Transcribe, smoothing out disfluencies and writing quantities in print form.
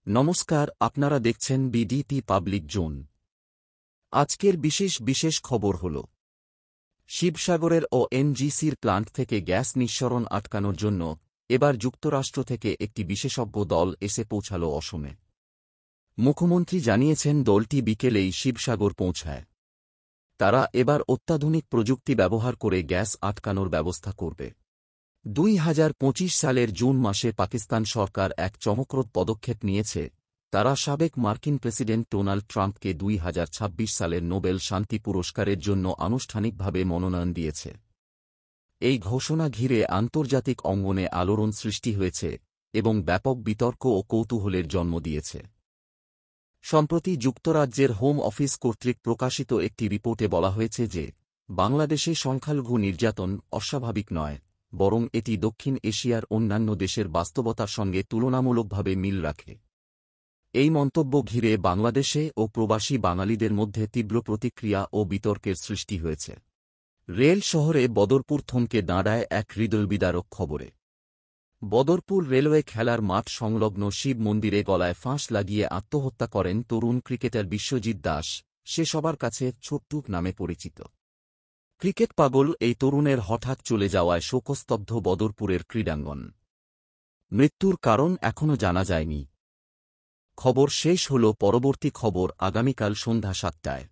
নমস্কার, আপনারা দেখছেন বিডিটি পাবলিক জোন। আজকের বিশেষ খবর হল শিবসাগরের ওএনজিসির প্লান্ট থেকে গ্যাস নিঃসরণ আটকানোর জন্য এবার যুক্তরাষ্ট্র থেকে একটি বিশেষজ্ঞ দল এসে পৌঁছাল অসমে। মুখ্যমন্ত্রী জানিয়েছেন দলটি বিকেলেই শিবসাগর পৌঁছায়। তারা এবার অত্যাধুনিক প্রযুক্তি ব্যবহার করে গ্যাস আটকানোর ব্যবস্থা করবে। 2025 সালের জুন মাসে পাকিস্তান সরকার এক চমকপ্রদ পদক্ষেপ নিয়েছে। তারা সাবেক মার্কিন প্রেসিডেন্ট ডোনাল্ড ট্রাম্পকে 2026 সালের নোবেল শান্তি পুরস্কারের জন্য আনুষ্ঠানিকভাবে মনোনয়ন দিয়েছে। এই ঘোষণা ঘিরে আন্তর্জাতিক অঙ্গনে আলোড়ন সৃষ্টি হয়েছে এবং ব্যাপক বিতর্ক ও কৌতূহলের জন্ম দিয়েছে। সম্প্রতি যুক্তরাজ্যের হোম অফিস কর্তৃক প্রকাশিত একটি রিপোর্টে বলা হয়েছে যে বাংলাদেশে সংখ্যালঘু নির্যাতন অস্বাভাবিক নয়, বরং এটি দক্ষিণ এশিয়ার অন্যান্য দেশের বাস্তবতার সঙ্গে তুলনামূলকভাবে মিল রাখে। এই মন্তব্য ঘিরে বাংলাদেশে ও প্রবাসী বাঙালিদের মধ্যে তীব্র প্রতিক্রিয়া ও বিতর্কের সৃষ্টি হয়েছে। রেল শহরে বদরপুর থমকে দাঁড়ায় এক হৃদয়বিদারক খবরে। বদরপুর রেলওয়ে খেলার মাঠ সংলগ্ন শিব মন্দিরে গলায় ফাঁস লাগিয়ে আত্মহত্যা করেন তরুণ ক্রিকেটার বিশ্বজিৎ দাস। সে সবার কাছে ছোট্টুক নামে পরিচিত। ক্রিকেট পাগল এই তরুণের হঠাৎ চলে যাওয়ায় শোকস্তব্ধ বদরপুরের ক্রীড়াঙ্গন। মৃত্যুর কারণ এখনও জানা যায়নি। খবর শেষ হল, পরবর্তী খবর আগামীকাল সন্ধ্যা 7টায়।